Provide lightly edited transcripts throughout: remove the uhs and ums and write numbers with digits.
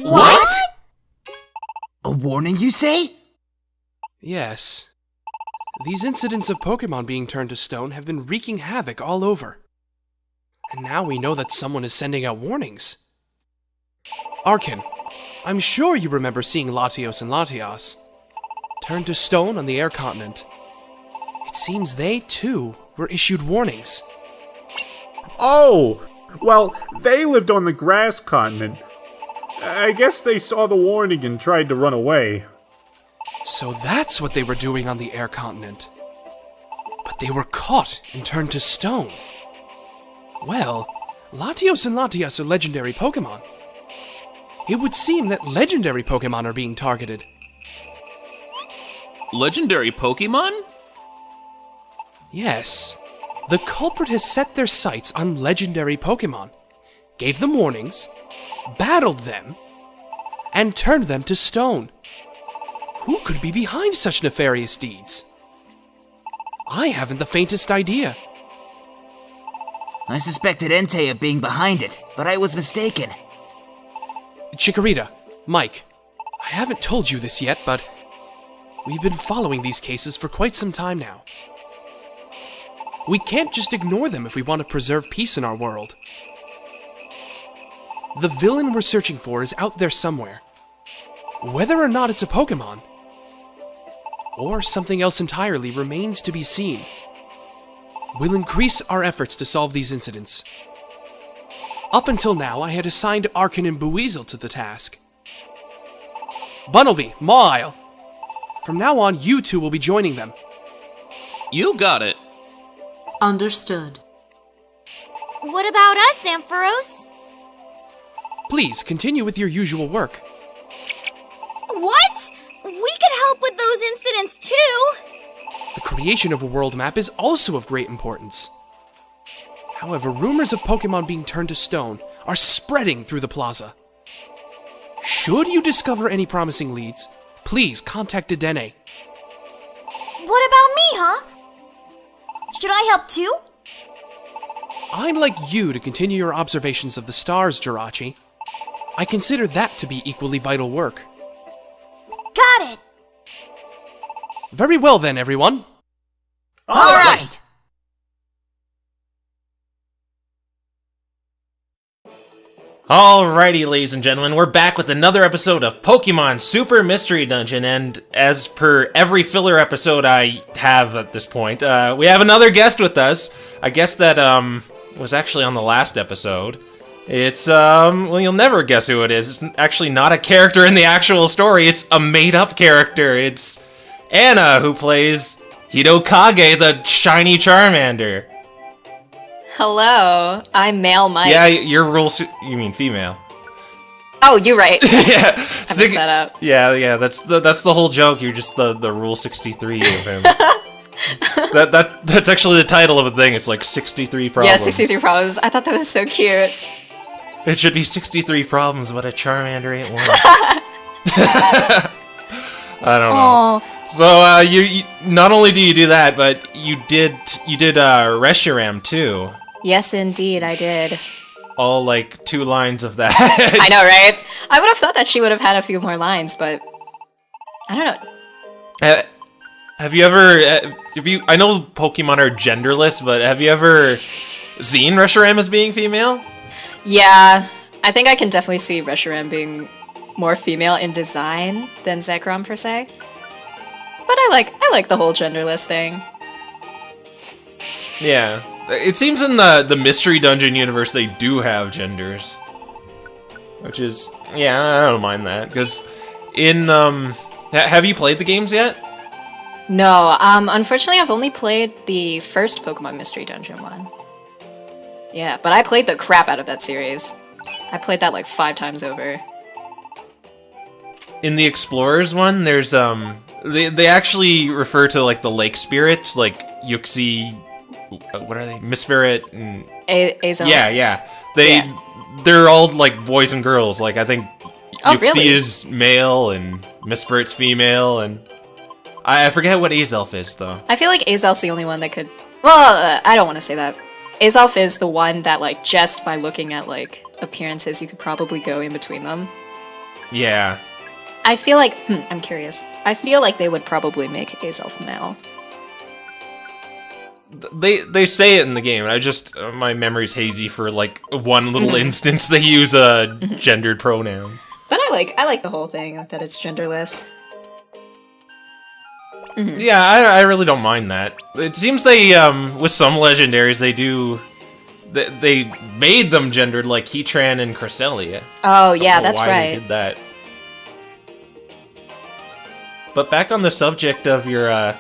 What? A warning, you say? Yes. These incidents of Pokemon being turned to stone have been wreaking havoc all over. And now we know that someone is sending out warnings. Archen, I'm sure you remember seeing Latios and Latias turned to stone on the air continent. It seems they, too, were issued warnings. Oh! Well, they lived on the grass continent. I guess they saw the warning and tried to run away. So that's what they were doing on the air continent. But they were caught and turned to stone. Well, Latios and Latias are legendary Pokemon. It would seem that legendary Pokemon are being targeted. Legendary Pokemon? Yes. The culprit has set their sights on legendary Pokemon, gave them warnings, battled them, and turned them to stone. Who could be behind such nefarious deeds? I haven't the faintest idea. I suspected Entei of being behind it, but I was mistaken. Chikorita, Mike, I haven't told you this yet, but we've been following these cases for quite some time now. We can't just ignore them if we want to preserve peace in our world. The villain we're searching for is out there somewhere. Whether or not it's a Pokemon, or something else entirely, remains to be seen. We'll increase our efforts to solve these incidents. Up until now, I had assigned Archen and Buizel to the task. Bunnelby, Mawile. From now on, you two will be joining them. You got it. Understood. What about us, Ampharos? Please, continue with your usual work. What? We could help with those incidents too! The creation of a world map is also of great importance. However, rumors of Pokemon being turned to stone are spreading through the plaza. Should you discover any promising leads, please contact Dedenne. What about me, huh? Should I help too? I'd like you to continue your observations of the stars, Jirachi. I consider that to be equally vital work. Got it! Very well then, everyone. All right! Alrighty, ladies and gentlemen, we're back with another episode of Pokemon Super Mystery Dungeon, and as per every filler episode I have at this point, we have another guest with us. A guest that, was actually on the last episode. It's, well, you'll never guess who it is. It's actually not a character in the actual story, it's a made-up character. It's Anna, who plays Hidokage, the shiny Charmander. Hello, I'm male Mike. Yeah, your you mean female. Oh, you're right. Yeah, I messed that up. Yeah, that's the whole joke. You're just the Rule 63 of him. That's actually the title of a thing. It's like 63 problems. Yeah, 63 problems. I thought that was so cute. It should be 63 problems, but a Charmander ain't one. I don't know. So you not only do you do that, but you did Reshiram too. Yes, indeed, I did. All like 2 lines of that. I know, right? I would have thought that she would have had a few more lines, but I don't know. Have you ever? I know Pokemon are genderless, but have you ever seen Reshiram as being female? Yeah, I think I can definitely see Reshiram being more female in design than Zekrom per se. But I like the whole genderless thing. Yeah. It seems in the Mystery Dungeon universe they do have genders. Which is, yeah, I don't mind that. Because in, have you played the games yet? No, unfortunately I've only played the first Pokemon Mystery Dungeon one. Yeah, but I played the crap out of that series. I played that like 5 times over. In the Explorers one, there's, they actually refer to, like, the lake spirits, like Yuxi, what are they? Mispirit and... Azel. Yeah. They're all, like, boys and girls. Like, I think Yuxi really? is male and Mispirit's female, and... I forget what Azelf is, though. I feel like Azelf's the only one that could... Well, I don't want to say that. Azelf is the one that, like, just by looking at, like, appearances, you could probably go in between them. Yeah. I feel like I'm curious. I feel like they would probably make Azelf male. They say it in the game, and I just my memory's hazy for like one little instance they use a gendered pronoun. But I like the whole thing that it's genderless. Yeah, I really don't mind that. It seems they with some legendaries they made them gendered, like Heatran and Cresselia. Oh yeah, I don't know that's why right. They did that. But back on the subject of your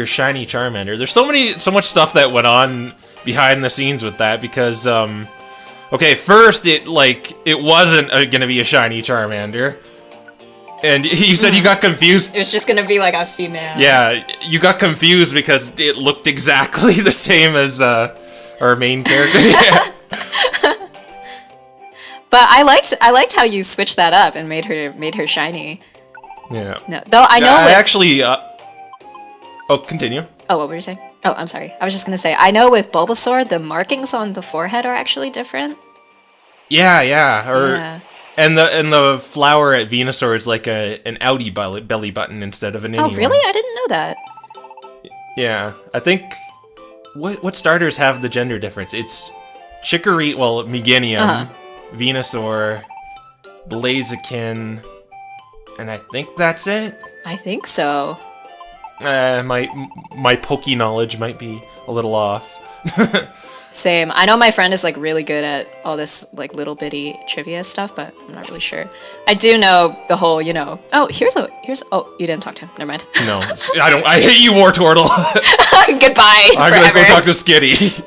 shiny Charmander, there's so much stuff that went on behind the scenes with that because okay, first it wasn't gonna be a shiny Charmander, and you said you got confused. It was just gonna be like a female. Yeah, you got confused because it looked exactly the same as our main character. Yeah. But I liked how you switched that up and made her shiny. Yeah. No, though I know. I actually. Oh, continue. Oh, what were you saying? Oh, I'm sorry. I was just gonna say I know with Bulbasaur the markings on the forehead are actually different. Yeah. Yeah. And the flower at Venusaur is like an outie belly button instead of an innie. Oh, really? I didn't know that. Yeah, I think what starters have the gender difference? It's Chikorita, well, Meganium, Venusaur, Blaziken, and I think that's it. I think so. My Poke knowledge might be a little off. Same. I know my friend is like really good at all this like little bitty trivia stuff, but I'm not really sure. I do know the whole, oh, oh, you didn't talk to him. Never mind. No, I hate you, Wartortle. Goodbye. I'm forever. gonna go talk to Skitty.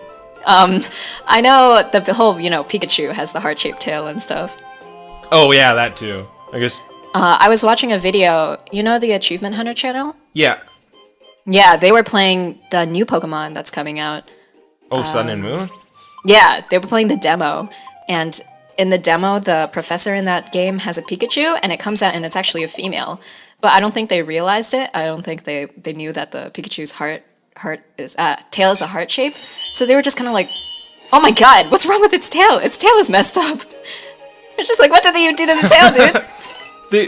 I know the whole, Pikachu has the heart-shaped tail and stuff. Oh yeah, that too. I guess. I was watching a video, the Achievement Hunter channel? Yeah. Yeah, they were playing the new Pokemon that's coming out. Oh, Sun and Moon? Yeah, they were playing the demo, and in the demo, the professor in that game has a Pikachu, and it comes out and it's actually a female. But I don't think they realized it. I don't think they knew that the Pikachu's tail is a heart shape. So they were just kind of like, oh my god, what's wrong with its tail? Its tail is messed up. It's just like, what did you do to the tail,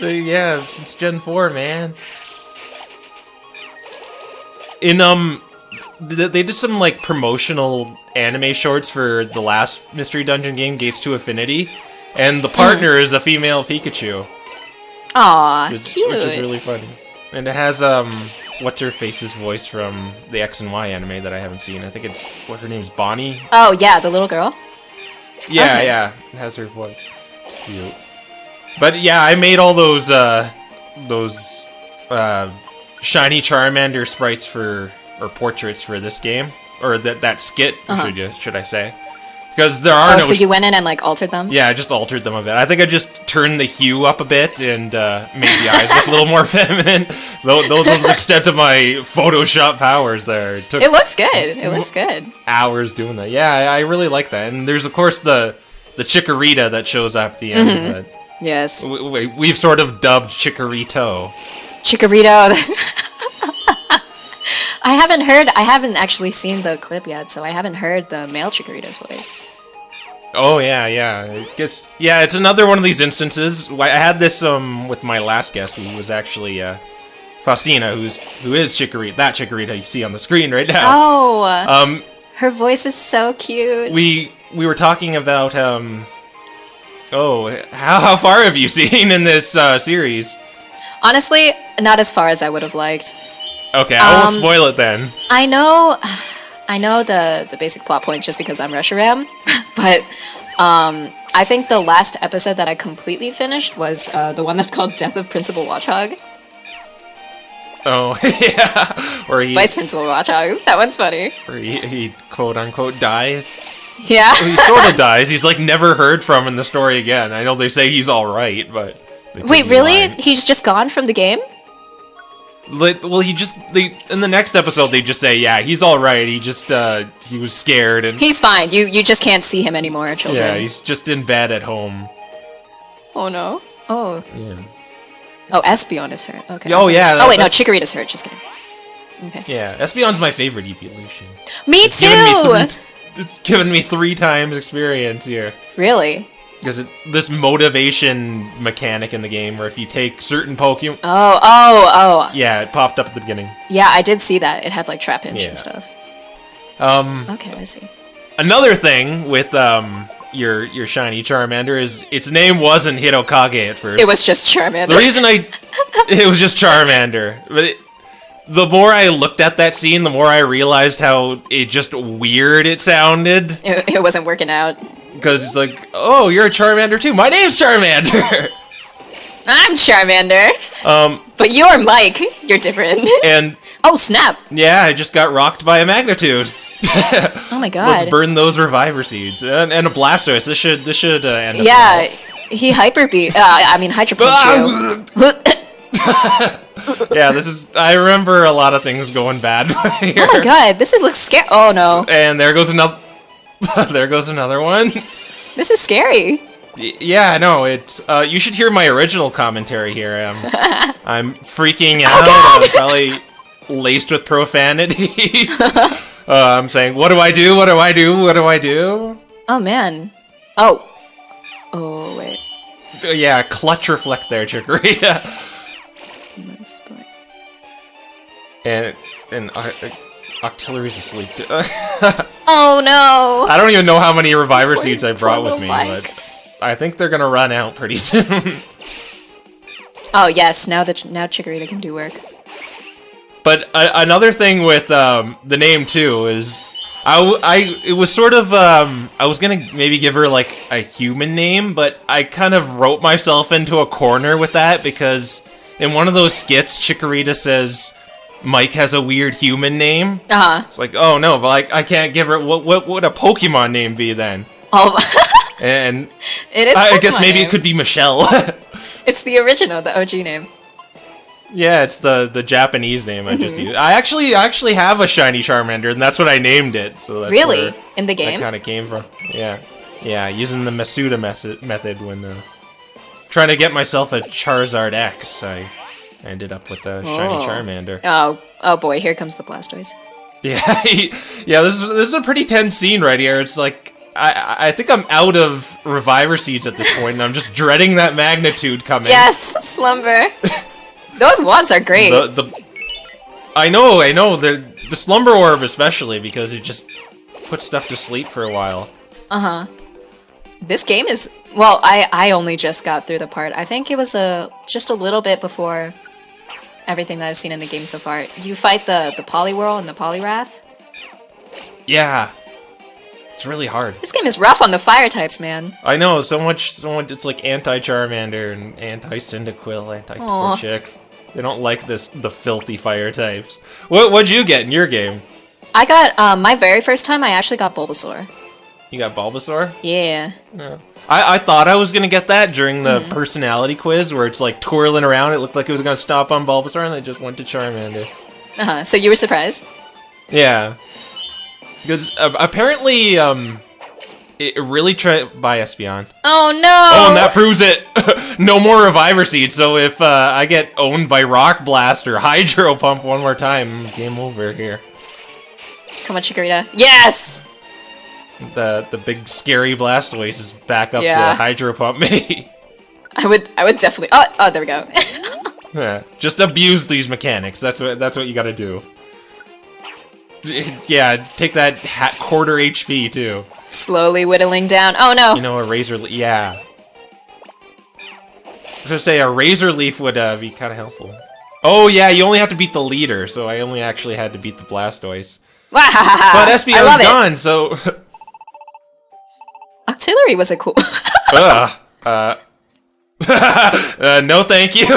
dude? Yeah, since Gen 4, man. They did some like promotional anime shorts for the last Mystery Dungeon game, Gates to Affinity, and the partner is a female Pikachu. Aw, Which cute. is really funny. And it has what's her face's voice from the X and Y anime that I haven't seen. I think it's her name's Bonnie. Oh yeah, the little girl. Yeah, Okay. yeah, it has her voice. It's cute. But yeah, I made all those shiny Charmander sprites or portraits for this game, or that skit, should I say? Because there are so you went in and like altered them? Yeah, I just altered them a bit. I think I just turned the hue up a bit and made the eyes look a little more feminine. Those are the extent of my Photoshop powers there. It looks good. It looks good. Hours doing that. Yeah, I really like that. And there's of course the Chikorita that shows up at the end. But Yes. we've sort of dubbed Chikorito. Chikorito. I haven't actually seen the clip yet, so I haven't heard the male Chikorita's voice. Oh yeah. It's another one of these instances. I had this with my last guest, who was actually Faustina, who is Chikorita, that Chikorita you see on the screen right now. Oh. Her voice is so cute. We were talking about how far have you seen in this series? Honestly, not as far as I would have liked. Okay, I won't spoil it then. I know the basic plot point just because I'm Reshiram, but I think the last episode that I completely finished was the one that's called Death of Principal Watchog. Oh, yeah. Or Vice Principal Watchog. That one's funny. Or he quote unquote dies. Yeah. He sort of dies. He's like never heard from in the story again. I know they say he's alright, but... Wait, really? He's just gone from the game? Well, in the next episode they just say, yeah, he's alright. He just he was scared and He's fine. You just can't see him anymore, children. yeah, he's just in bed at home. Oh no. Oh. Yeah. Oh, Espeon is hurt. Okay. Oh, yeah, Oh wait, no, Chikorita's hurt. Just kidding. Okay. Yeah, Espeon's my favorite evolution. Me too. It's given me 3 times experience here. Really? Because this motivation mechanic in the game, where if you take certain Pokemon... Oh. Yeah, it popped up at the beginning. Yeah, I did see that. It had, like, Trapinch Yeah. and stuff. Okay, I see. Another thing with your shiny Charmander is its name wasn't Hitokage at first. It was just Charmander. The reason it was just Charmander. But the more I looked at that scene, the more I realized how just weird it sounded. It wasn't working out. Because it's like, oh, you're a Charmander too. My name's Charmander. I'm Charmander. But you're Mike. You're different. And oh, snap. yeah, I just got rocked by a Magnitude. Oh my god. Let's burn those Reviver Seeds and a Blastoise. This should end up. Yeah, he Hyper Beam. Hydro Punch you. Yeah, this is. I remember a lot of things going bad here. Oh my god, looks scary. Oh no. And there goes another. There goes another one. This is scary. Yeah, no, it's. You should hear my original commentary here. I'm freaking out. Oh, I'm probably laced with profanities. I'm saying, what do I do? What do I do? What do I do? Oh man. Oh. Oh wait. Yeah, clutch reflect there, Chikorita. And Octillery's asleep. Oh no! I don't even know how many Reviver Seeds I brought with little me, Mike. but I think they're gonna run out pretty soon. Oh yes, now Chikorita can do work. But another thing with the name too is it was sort of I was gonna maybe give her like a human name, but I kind of wrote myself into a corner with that because in one of those skits, Chikorita says Mike has a weird human name. It's like, oh no, but I can't give her what would a Pokemon name be then? Oh. And it is. I guess Pokemon maybe name. it could be Michelle. It's the original, the OG name. Yeah, it's the Japanese name I just used. I actually have a shiny Charmander, and that's what I named it. So that's Really? where In the that game? kind of came from. Yeah, using the Masuda method when trying to get myself a Charizard X. I ended up with a shiny Charmander. Oh boy, here comes the Blastoise. Yeah, yeah. This is a pretty tense scene right here. It's like I think I'm out of Reviver Seeds at this point, and I'm just dreading that Magnitude coming. Yes, Slumber. Those wands are great. I know. The Slumber Orb especially, because it just puts stuff to sleep for a while. This game is... Well, I only just got through the part. I think it was just a little bit before everything that I've seen in the game so far. You fight the Poliwhirl and the Poliwrath. Yeah. It's really hard. This game is rough on the fire types, man. I know, so much, it's like anti-Charmander and anti-Cyndaquil, anti-Torchic. They don't like the filthy fire types. What'd you get in your game? I got, my very first time, I actually got Bulbasaur. You got Bulbasaur? Yeah. I thought I was gonna get that during the personality quiz, where it's like twirling around, it looked like it was gonna stop on Bulbasaur, and I just went to Charmander. So you were surprised? Yeah. Because apparently, it really tried by Espeon. Oh no! Oh, and that proves it. No more Reviver Seeds. So if I get owned by Rock Blast or Hydro Pump one more time, game over here. Come on, Chikorita. Yes! The big scary Blastoise is back up to Hydro Pump me. I would definitely. Oh, there we go. Yeah, just abuse these mechanics. That's what you got to do. Yeah, take that quarter HP too. Slowly whittling down. Oh no! You know, a Razor Leaf. Yeah. I was gonna say a Razor Leaf would be kind of helpful. Oh yeah, you only have to beat the leader, so I only actually had to beat the Blastoise. But Espeon's gone, so. Octillery was a cool. No, thank you.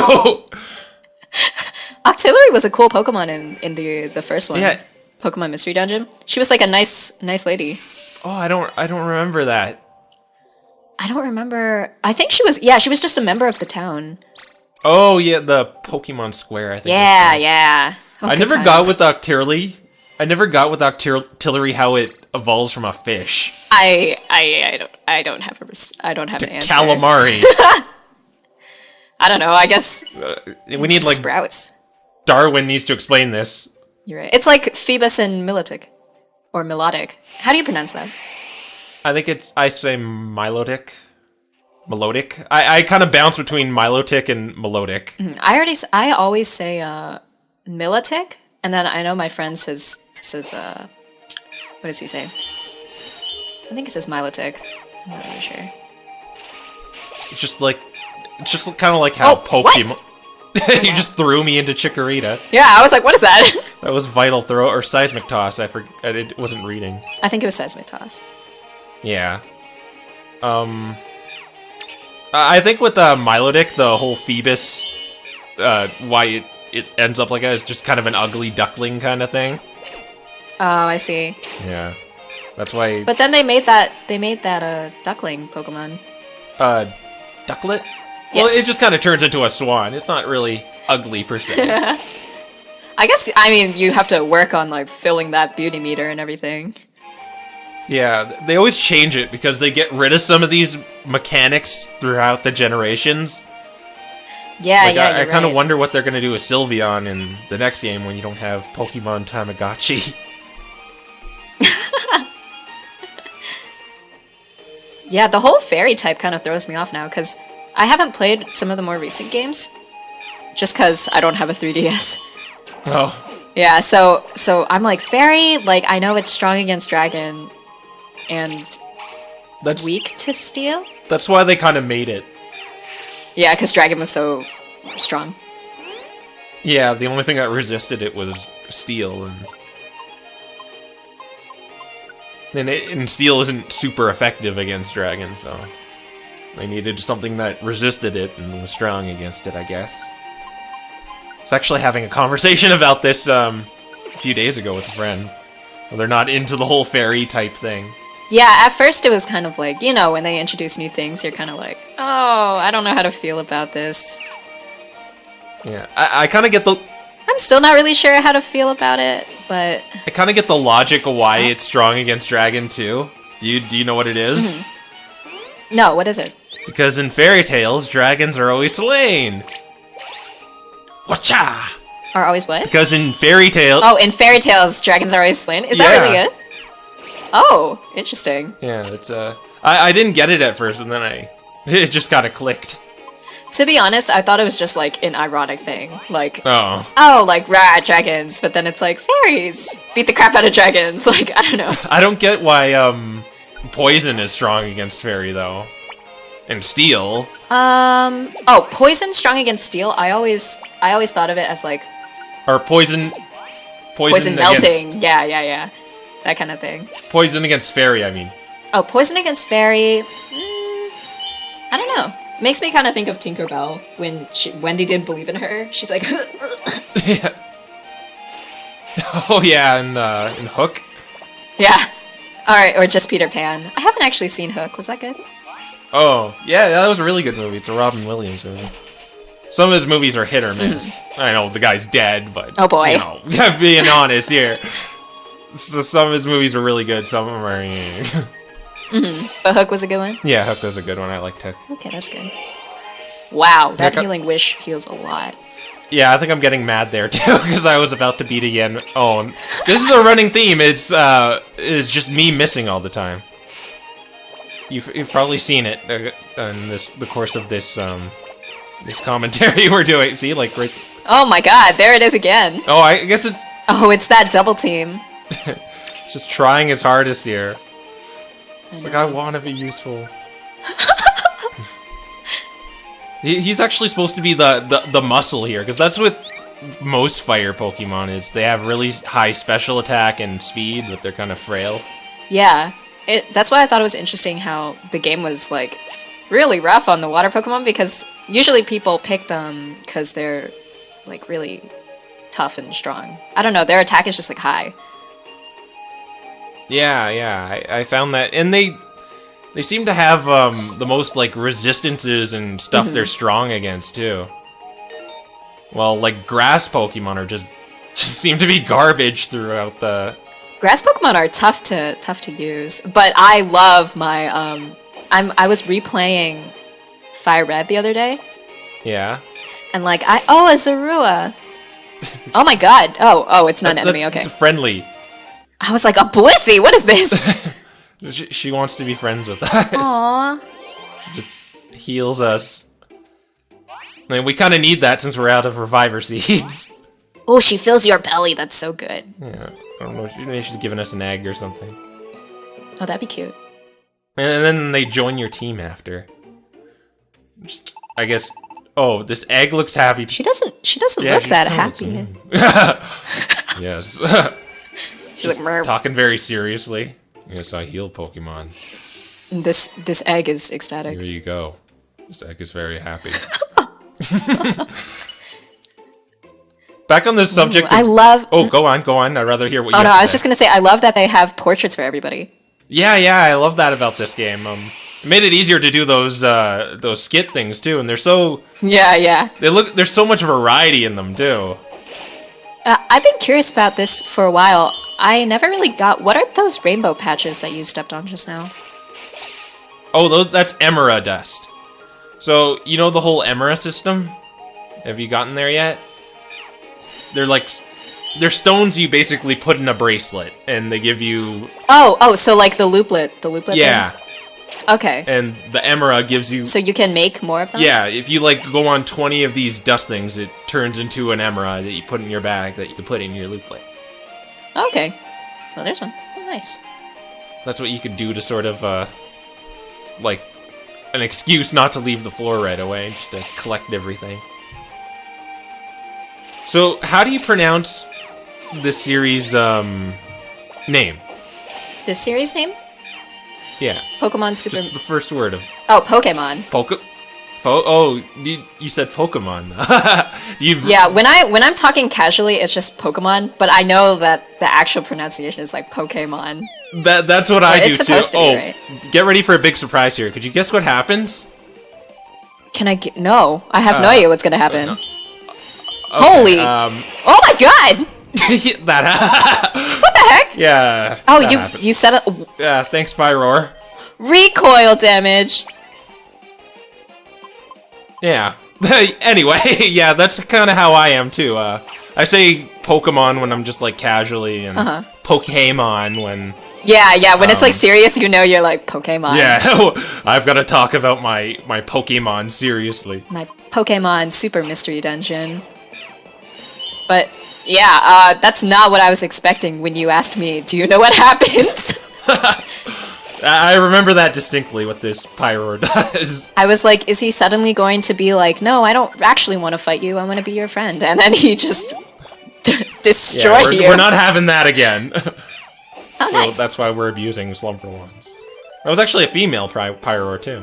Octillery was a cool Pokemon in the first one. Yeah. Pokemon Mystery Dungeon. She was like a nice lady. Oh, I don't remember that. I don't remember. I think she was just a member of the town. Oh yeah, the Pokemon Square, I think. Yeah. Oh, I never got with Octillery. I never got with Octillery how it evolves from a fish. I don't have an answer. Calamari. I don't know. I guess we need like sprouts. Darwin needs to explain this. You're right. It's like Phoebus and Milotic, or Milotic. How do you pronounce that? I think I say Milotic. Melodic. I kind of bounce between Milotic and Melodic. I always say Milotic, and then I know my friend says what does he say? I think it says Milotic. I'm not really sure. It's just kind of like how Pokemon. What? You just threw me into Chikorita. Yeah, I was like, what is that? That was Vital Throw or Seismic Toss. I wasn't reading. I think it was Seismic Toss. Yeah. I think with Milotic, the whole Phoebus, why it ends up like that is just kind of an ugly duckling kind of thing. Oh, I see. Yeah, that's why. But then they made that duckling Pokemon. Ducklet. Yes. Well, it just kind of turns into a swan. It's not really ugly per se. I mean, you have to work on like filling that beauty meter and everything. Yeah, they always change it because they get rid of some of these mechanics throughout the generations. Yeah, like, yeah, I kind of right. wonder what they're going to do with Sylveon in the next game when you don't have Pokemon Tamagotchi. Yeah, the whole fairy type kind of throws me off now, because I haven't played some of the more recent games, just because I don't have a 3DS. Oh. Yeah, so I'm like, fairy, like, I know it's strong against dragon, and That's weak to steel? That's why they kind of made it. Yeah, because dragon was so strong. Yeah, the only thing that resisted it was steel, and steel isn't super effective against dragons, so they needed something that resisted it and was strong against it, I guess. I was actually having a conversation about this a few days ago with a friend. Well, they're not into the whole fairy type thing. Yeah, at first it was kind of like, you know, when they introduce new things, you're kind of like, oh, I don't know how to feel about this. Yeah, I kind of get the... I'm still not really sure how to feel about it, but... I kind of get the logic of why it's strong against dragon, too. Do you know what it is? Mm-hmm. No, what is it? Because in fairy tales, dragons are always slain. Watcha! Are always what? Because in fairy tales... Oh, in fairy tales, dragons are always slain? Is that really it? Oh, interesting. Yeah, it's I didn't get it at first, and then it just kind of clicked. To be honest, I thought it was just like an ironic thing. Like, oh, like, rah, dragons, but then it's like, fairies! Beat the crap out of dragons, like, I don't know. I don't get why, poison is strong against fairy, though. And steel. Oh, poison strong against steel? I always thought of it as like... Or poison melting, yeah. That kind of thing. Poison against fairy, I mean. Oh, poison against fairy... I don't know. Makes me kind of think of Tinkerbell when Wendy didn't believe in her. She's like... Yeah. Oh, yeah, and Hook. Yeah. Alright, or just Peter Pan. I haven't actually seen Hook. Was that good? Oh, yeah, that was a really good movie. It's a Robin Williams movie. Some of his movies are hit or miss. I know the guy's dead, but... Oh, boy. You know, being honest here. So some of his movies are really good, some of them are... But Hook was a good one? Yeah, Hook was a good one. I liked Hook. Okay, that's good. Wow, that healing wish heals a lot. Yeah, I think I'm getting mad there, too, because I was about to beat a Yen. Oh, this is a running theme. It's just me missing all the time. You've probably seen it in the course of this commentary we're doing. See, like right. Oh my God! There it is again. Oh, I guess it. Oh, it's that double team. Just trying his hardest here. It's like I want to be useful. He's actually supposed to be the muscle here, because that's what most fire Pokemon is. They have really high special attack and speed, but they're kind of frail. Yeah. That's why I thought it was interesting how the game was, like, really rough on the water Pokemon, because usually people pick them because they're, like, really tough and strong. I don't know, their attack is just, like, high. Yeah, I found that. And they seem to have the most, like, resistances and stuff they're strong against, too. Well, like, grass Pokemon are just seem to be garbage throughout the... Grass Pokemon are tough to use, but I love my I was replaying Fire Red the other day. Yeah. And like a Zorua. Oh my God. Oh, it's not an enemy. Okay. It's friendly. I was like, a Blissey. What is this? She wants to be friends with us. Aww. heals us. I mean, we kind of need that since we're out of reviver seeds. Oh, she fills your belly. That's so good. Yeah, I don't know. Maybe she's giving us an egg or something. Oh, that'd be cute. And then they join your team after. Just, I guess. Oh, this egg looks happy. She doesn't Yeah, look she's that totally happy. Yes. She's like, "Merp." Talking very seriously. Yes, I heal Pokemon. This egg is ecstatic. Here you go. This egg is very happy. Back on this subject. I love. Oh, go on. I'd rather hear what you Oh have no, to I was say. just gonna say I love that they have portraits for everybody. Yeah, I love that about this game. It made it easier to do those skit things too, and they're so Yeah. there's so much variety in them too. I've been curious about this for a while. I never really got. What are those rainbow patches that you stepped on just now? Oh, that's Emera dust. So you know the whole Emera system? Have you gotten there yet? They're stones you basically put in a bracelet, and they give you. Oh, so like the looplet Yeah. things. Okay. And the Emera gives you. So you can make more of them? Yeah, if you go on 20 of these dust things, it turns into an Emera that you put in your bag that you can put in your loot plate. Okay. Well, there's one. Oh, nice. That's what you could do to sort of, an excuse not to leave the floor right away, just to collect everything. So, how do you pronounce this series' name? This series name? Yeah, Pokemon Super... just the first word of Oh, Pokemon. you said Pokemon. Yeah, when I'm talking casually, it's just Pokemon, but I know that the actual pronunciation is like Pokemon. That's what I do it's too. supposed to be, right? Get ready for a big surprise here. Could you guess what happens? Can I get... No, I have no idea what's gonna happen. No. Holy... Okay, Oh my god! that. What the heck? Yeah. Oh, that you happened. you said it... Yeah, thanks, Pyroar. Recoil damage! Yeah. Anyway, yeah, that's kind of how I am too. I say Pokemon when I'm just casually, and Pokemon when. Yeah, when it's serious, you know you're like Pokemon. Yeah, I've got to talk about my Pokemon seriously. My Pokemon Super Mystery Dungeon. But yeah, that's not what I was expecting when you asked me, do you know what happens? I remember that distinctly, what this Pyroar does. I was like, is he suddenly going to be like, no, I don't actually want to fight you, I want to be your friend. And then he just destroyed you. We're not having that again. Oh, nice. So that's why we're abusing Slumberwans. That was actually a female Pyroar too.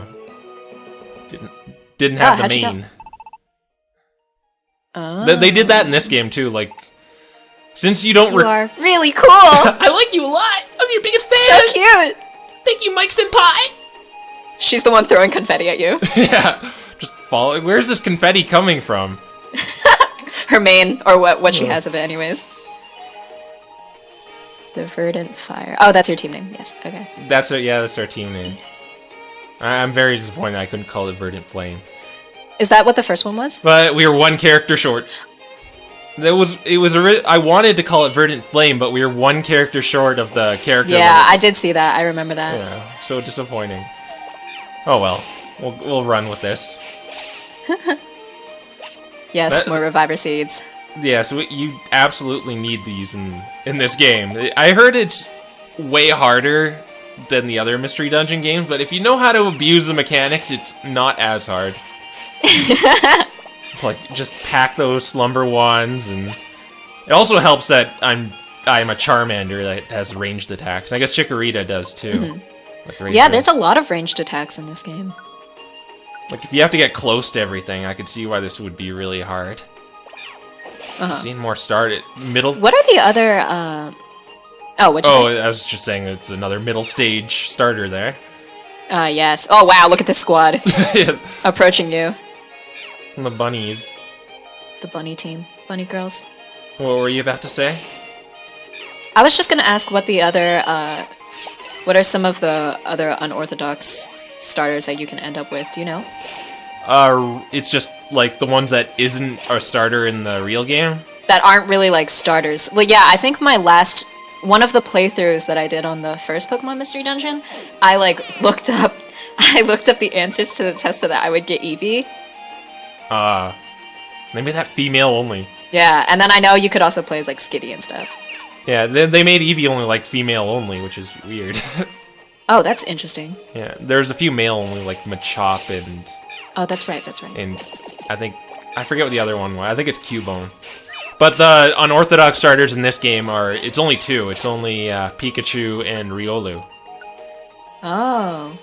Didn't have the how'd you mane. Oh. They did that in this game too. Since you don't. You are really cool. I like you a lot. I'm your biggest fan. So cute. Thank you, Mike Senpai. She's the one throwing confetti at you. Yeah, just follow. Where's this confetti coming from? Her mane, or what she has of it anyways. The Verdant Fire. Oh, that's your team name. Yes, okay. That's our team name. I'm very disappointed I couldn't call it Verdant Flame. Is that what the first one was? But we were one character short. I wanted to call it Verdant Flame, but we were one character short of the character. Yeah, I did see that. I remember that. Yeah, so disappointing. Oh well, we'll run with this. Yes, more Reviver Seeds. Yeah, so you absolutely need these in this game. I heard it's way harder than the other Mystery Dungeon games, but if you know how to abuse the mechanics, it's not as hard. Just pack those Slumber Wands, and it also helps that I'm a Charmander that has ranged attacks. I guess Chikorita does too. Yeah, there's a lot of ranged attacks in this game. If you have to get close to everything, I could see why this would be really hard. Seeing more start at middle. What are the other? What'd you say? I was just saying it's another middle stage starter there. Yes. Oh wow, look at this squad approaching you. And the bunnies. The bunny team, bunny girls. What were you about to say? I was just gonna ask what the other, what are some of the other unorthodox starters that you can end up with? Do you know? It's just the ones that isn't a starter in the real game. That aren't really starters. Yeah, I think one of the playthroughs that I did on the first Pokemon Mystery Dungeon, I looked up I looked up the answers to the test so that I would get Eevee. They made that female only. Yeah, and then I know you could also play as like Skitty and stuff. Yeah, they made Eevee only like female only, which is weird. Oh, that's interesting. Yeah, there's a few male only like Machop and Oh, that's right. and I forget what the other one was. I think it's Cubone. But the unorthodox starters in this game it's only two. It's only Pikachu and Riolu. Oh.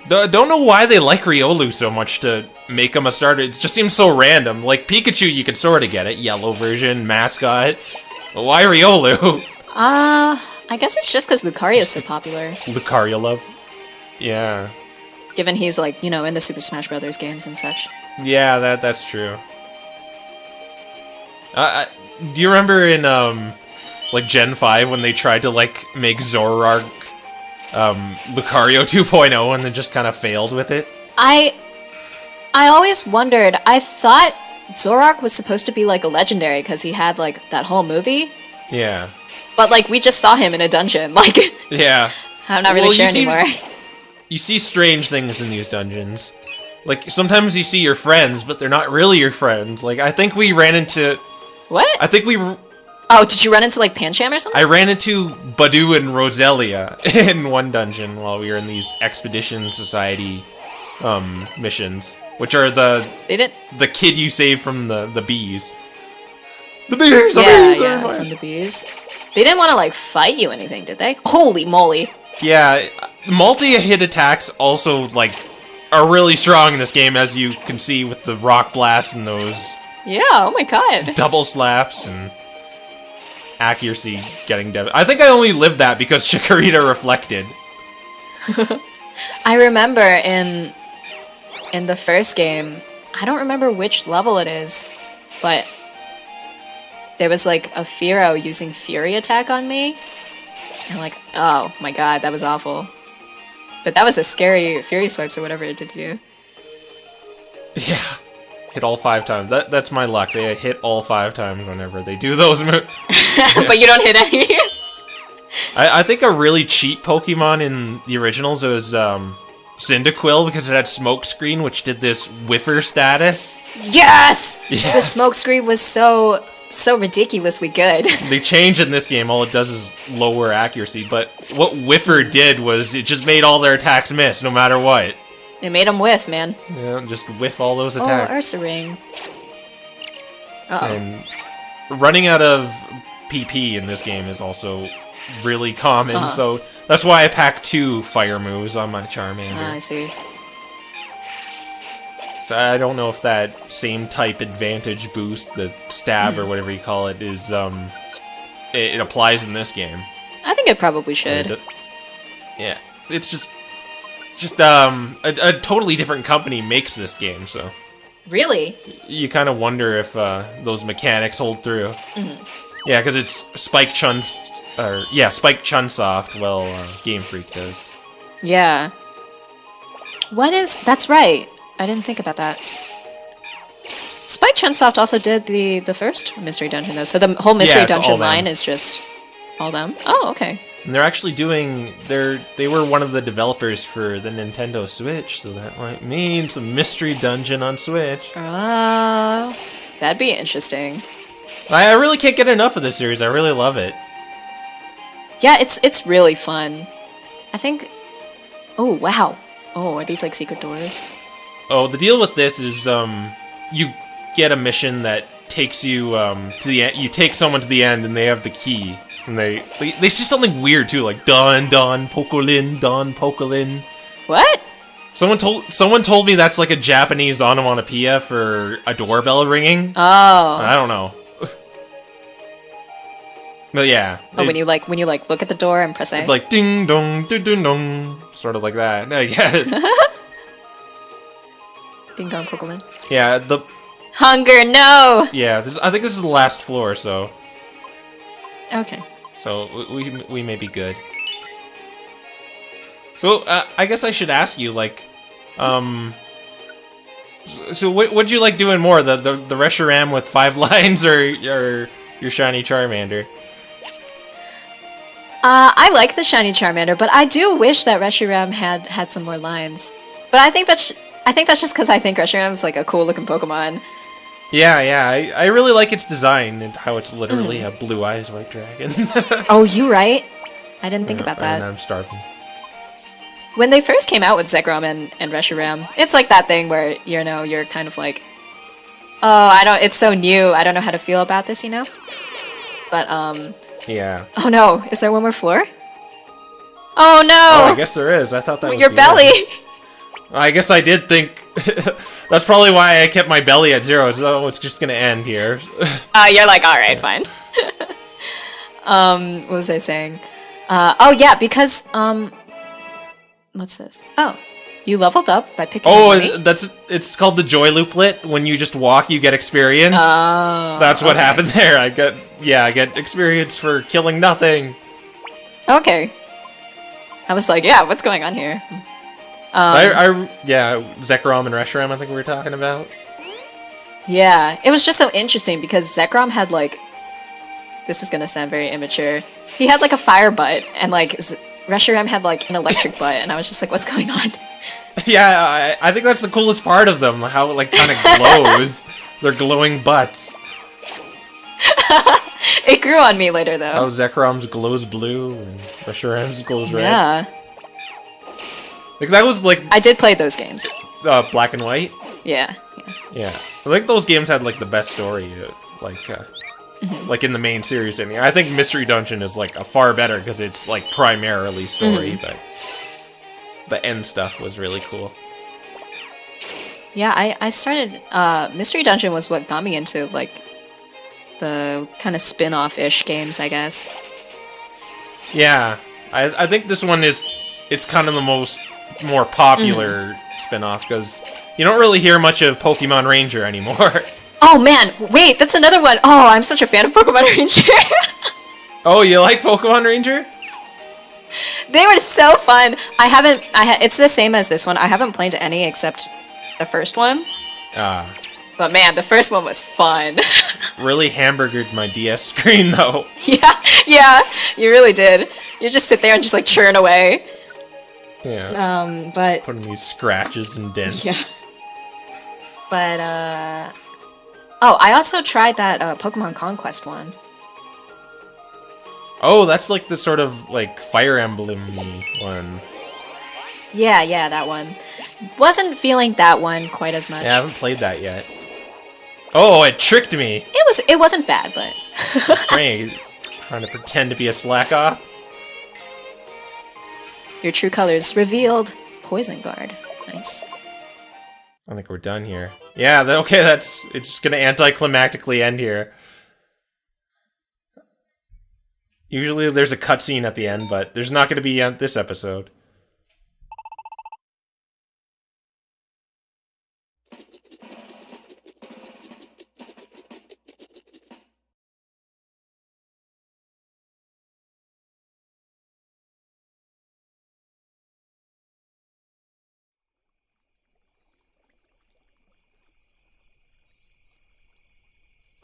Don't know why they like Riolu so much to make him a starter. It just seems so random. Like Pikachu, you could sort of get it. Yellow version, mascot. But why Riolu? I guess it's just because Lucario's so popular. Lucario love? Yeah. Given he's like, in the Super Smash Brothers games and such. Yeah, that's true. Do you remember in, like, Gen 5 when they tried to, like, make Zoroark, Lucario 2.0 and then just kind of failed with it? I always wondered, I thought Zoroark was supposed to be, like, a legendary because he had, like, that whole movie. Yeah. But, like, we just saw him in a dungeon, like... Yeah. I'm not really sure anymore. You see strange things in these dungeons. Like, sometimes you see your friends, but they're not really your friends. Like, I think we ran into... What? I think we... Oh, did you run into, like, Pancham or something? I ran into Badu and Roselia in one dungeon while we were in these Expedition Society, missions. Which are the kid you save from the bees. The bees! Yeah, from the bees. They didn't want to, like, fight you or anything, did they? Holy moly. Yeah, multi-hit attacks also, like, are really strong in this game, as you can see with the rock blasts and those... Yeah, oh my god. Double slaps and accuracy getting I think I only lived that because Chikorita reflected. I remember in the first game, I don't remember which level it is, but there was like a Fearow using Fury Attack on me. And like, oh my god, that was awful. But that was a scary Fury Swipes or whatever it did to you. Yeah. Hit all 5 times. That's my luck. They hit all 5 times whenever they do those moves. But you don't hit any. I think a really cheap Pokemon in the originals was Cyndaquil because it had Smokescreen, which did this whiffer status. Yes! Yeah. The Smokescreen was so ridiculously good. They changed in this game. All it does is lower accuracy. But what whiffer did was it just made all their attacks miss, no matter what. It made them whiff, man. Yeah, just whiff all those attacks. Oh, Ursaring. Uh-oh. And running out of PP in this game is also really common, so that's why I pack 2 fire moves on my Charmander. I see. So I don't know if that same type advantage boost, the stab or whatever you call it, is it applies in this game. I think it probably should. Yeah, it's just a totally different company makes this game, so Really? you kind of wonder if those mechanics hold through. Yeah, because it's Spike Chunsoft. Well, Game Freak does. Yeah. That's right. I didn't think about that. Spike Chunsoft also did the first Mystery Dungeon, though, so the whole Mystery it's all Dungeon them. line is just all them. Oh, okay. And they're actually they were one of the developers for the Nintendo Switch, so that might mean some Mystery Dungeon on Switch. That'd be interesting. I really can't get enough of this series. I really love it. Yeah, it's really fun. I think... Oh, wow. Oh, are these like secret doors? Oh, the deal with this is you get a mission that takes you to the end. You take someone to the end, and they have the key. And they say something weird too, like Don Pokolin. What? Someone told me that's like a Japanese onomatopoeia for a doorbell ringing. Oh. I don't know. But yeah. Oh, when you look at the door and press A. It's like ding dong dong, sort of like that. I guess. Ding dong Pokelin. Yeah. Hunger, no. Yeah. I think this is the last floor, so. Okay. So we may be good. So I guess I should ask you, like, so what'd you like doing more, the Reshiram with 5 lines or your shiny Charmander? I like the shiny Charmander, but I do wish that Reshiram had some more lines. But I think that's just because I think Reshiram's like a cool looking Pokemon. Yeah, I really like its design and how it's literally a blue eyes white dragon. Oh, you right? I didn't think about that. And I'm starving. When they first came out with Zekrom and Reshiram, it's like that thing where, you know, you're kind of like, oh, it's so new, I don't know how to feel about this, you know? But, Yeah. oh no, is there one more floor? Oh no! Oh, I guess there is. I thought that was your the belly! end. I guess I did think... That's probably why I kept my belly at 0. So it's just gonna end here. You're like, alright, fine. What was I saying? Oh yeah, because, what's this? Oh, you leveled up by picking Oh, money? it's called the Joy Looplet. When you just walk, you get experience. Oh, That's what okay. happened there. I get experience for killing nothing. Okay. I was like, yeah, what's going on here? Zekrom and Reshiram, I think we were talking about. Yeah, it was just so interesting because Zekrom had like, this is gonna sound very immature, he had like a fire butt, and like Reshiram had like an electric butt, and I was just like, what's going on? Yeah, I think that's the coolest part of them, how it like kind of glows. Their glowing butts. It grew on me later though. How Zekrom's glows blue and Reshiram's glows red. Yeah. Like that was like I did play those games. Black and White. Yeah. Yeah, I think those games had like the best story, like in the main series. I mean, I think Mystery Dungeon is like a far better because it's like primarily story, but the end stuff was really cool. Yeah, I started, Mystery Dungeon was what got me into like the kind of spin-off-ish games, I guess. Yeah, I think this one it's kind of the more popular spin-off because you don't really hear much of Pokemon Ranger anymore. Oh man, wait, that's another one. Oh, I'm such a fan of Pokemon Ranger. Oh, you like Pokemon Ranger? They were so fun. It's the same as this one. I haven't played any except the first one. But man, the first one was fun. Really hamburgered my DS screen though. Yeah, you really did. You just sit there and just like churn away. Yeah. But putting these scratches and dents. yeah. But oh, I also tried that Pokemon Conquest one. Oh, that's like the sort of like Fire Emblem one. Yeah, that one. Wasn't feeling that one quite as much. Yeah, I haven't played that yet. Oh, it tricked me. It wasn't bad, but Great. Trying to pretend to be a slack off. your true colors revealed. Poison Guard. Nice. I think we're done here. Yeah, okay, it's just gonna anticlimactically end here. Usually there's a cutscene at the end, but there's not gonna be this episode.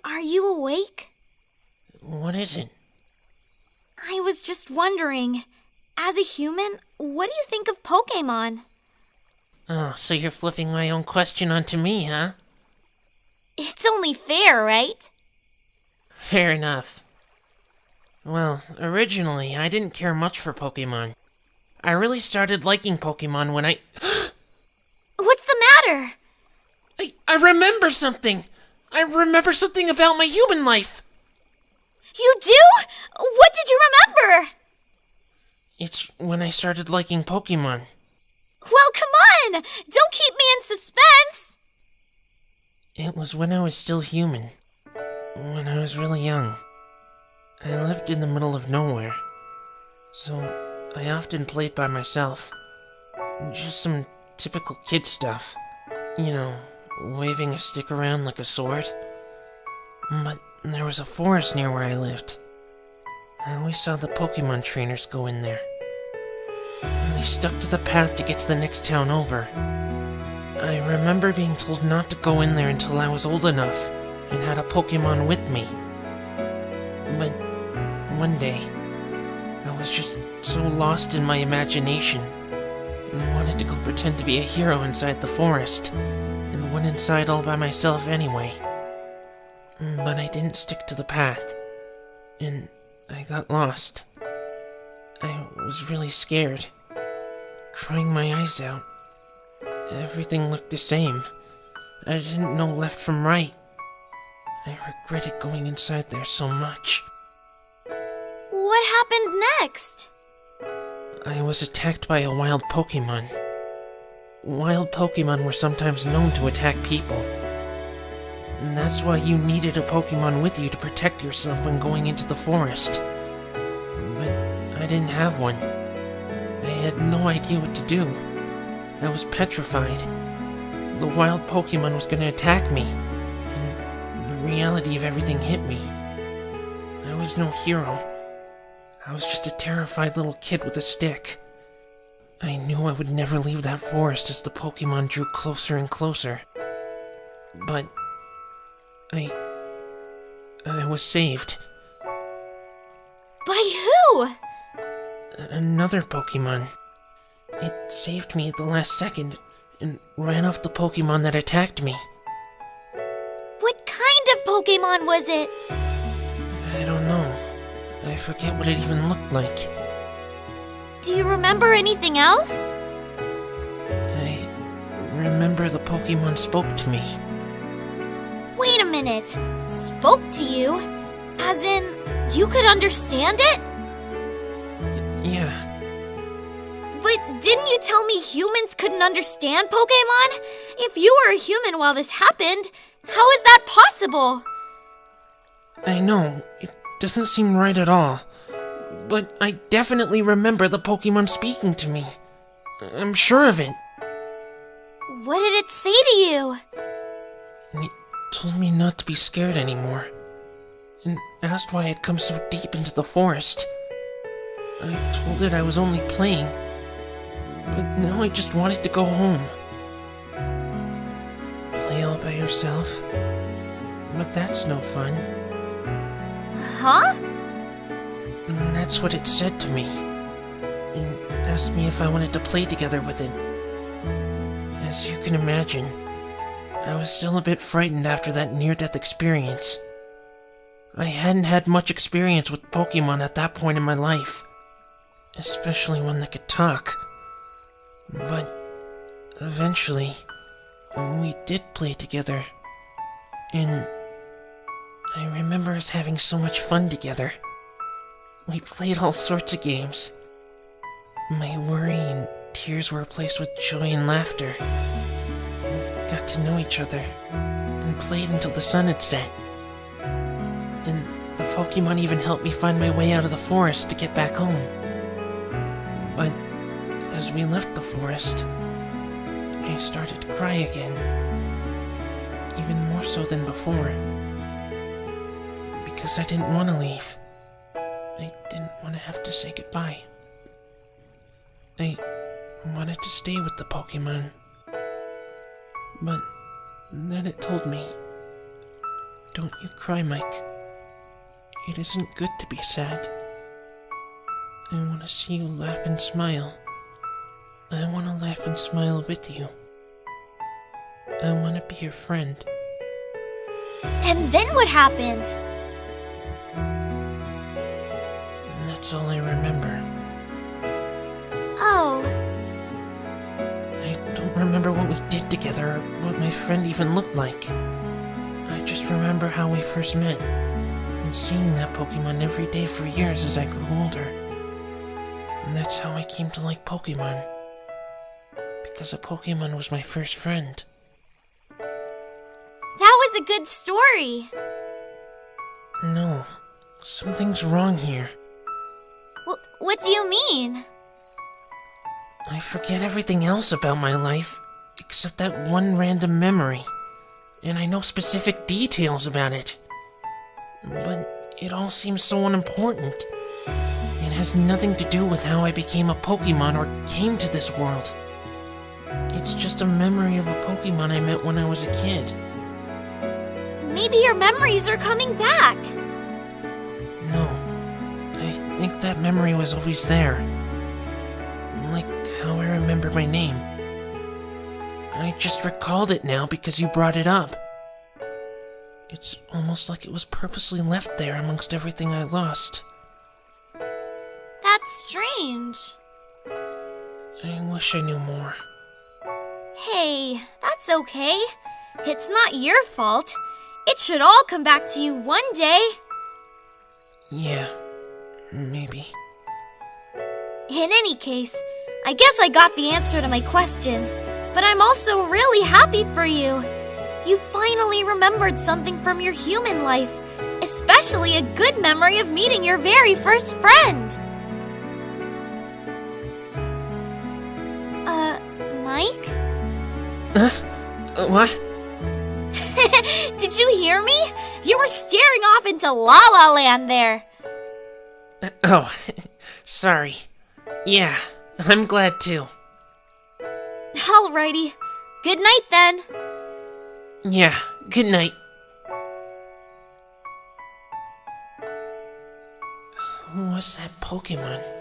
Are you awake? What is it? I was just wondering, as a human, what do you think of Pokémon? Oh, so you're flipping my own question onto me, huh? It's only fair, right? Fair enough. Well, originally, I didn't care much for Pokemon. I really started liking Pokemon when What's the matter? I remember something! I remember something about my human life! You do? What did you remember? It's when I started liking Pokemon. Well, come on! Don't keep me in suspense! It was when I was still human. When I was really young. I lived in the middle of nowhere. So, I often played by myself. Just some typical kid stuff. You know, waving a stick around like a sword. But there was a forest near where I lived. I always saw the Pokemon trainers go in there. And they stuck to the path to get to the next town over. I remember being told not to go in there until I was old enough and had a Pokemon with me. But one day, I was just so lost in my imagination and wanted to go pretend to be a hero inside the forest, and went inside all by myself anyway. But I didn't stick to the path, and I got lost. I was really scared, crying my eyes out. Everything looked the same. I didn't know left from right. I regretted going inside there so much. What happened next? I was attacked by a wild Pokemon. Wild Pokemon were sometimes known to attack people. And that's why you needed a Pokemon with you to protect yourself when going into the forest. But I didn't have one. I had no idea what to do. I was petrified. The wild Pokemon was going to attack me, and the reality of everything hit me. I was no hero. I was just a terrified little kid with a stick. I knew I would never leave that forest as the Pokemon drew closer and closer. But I was saved. By who? Another Pokemon. It saved me at the last second and ran off the Pokemon that attacked me. What kind of Pokemon was it? I don't know. I forget what it even looked like. Do you remember anything else? I remember the Pokemon spoke to me. Wait a minute. Spoke to you? As in, you could understand it? Yeah. But didn't you tell me humans couldn't understand Pokemon? If you were a human while this happened, how is that possible? I know, it doesn't seem right at all. But I definitely remember the Pokemon speaking to me. I'm sure of it. What did it say to you? It told me not to be scared anymore, and asked why I'd come so deep into the forest. I told it I was only playing, but now I just wanted to go home. Play all by yourself? But that's no fun. Huh? And that's what it said to me, and asked me if I wanted to play together with it. As you can imagine, I was still a bit frightened after that near-death experience. I hadn't had much experience with Pokemon at that point in my life, especially one that could talk. But eventually, we did play together, and I remember us having so much fun together. We played all sorts of games. My worry and tears were replaced with joy and laughter. We got to know each other, and played until the sun had set. And the Pokemon even helped me find my way out of the forest to get back home. But as we left the forest, I started to cry again. Even more so than before. Because I didn't want to leave. I didn't want to have to say goodbye. I wanted to stay with the Pokemon. But then it told me, "Don't you cry, Mike. It isn't good to be sad. I want to see you laugh and smile. I want to laugh and smile with you. I want to be your friend." And then what happened? And that's all I remember. Oh. I don't remember what we did together or what my friend even looked like. I just remember how we first met, and seeing that Pokemon every day for years as I grew older. And that's how I came to like Pokemon. Because a Pokemon was my first friend. That was a good story. No, something's wrong here. What do you mean? I forget everything else about my life, except that one random memory. And I know specific details about it. But it all seems so unimportant. It has nothing to do with how I became a Pokemon or came to this world. It's just a memory of a Pokemon I met when I was a kid. Maybe your memories are coming back. No, I think that that memory was always there. Like how I remember my name. I just recalled it now because you brought it up. It's almost like it was purposely left there amongst everything I lost. That's strange. I wish I knew more. Hey, that's okay. It's not your fault. It should all come back to you one day. Yeah, maybe. In any case, I guess I got the answer to my question. But I'm also really happy for you. You finally remembered something from your human life, especially a good memory of meeting your very first friend. Mike? What? Did you hear me? You were staring off into La La Land there. Oh, sorry. Yeah, I'm glad too. Alrighty. Good night then. Yeah, good night. Who was that Pokemon?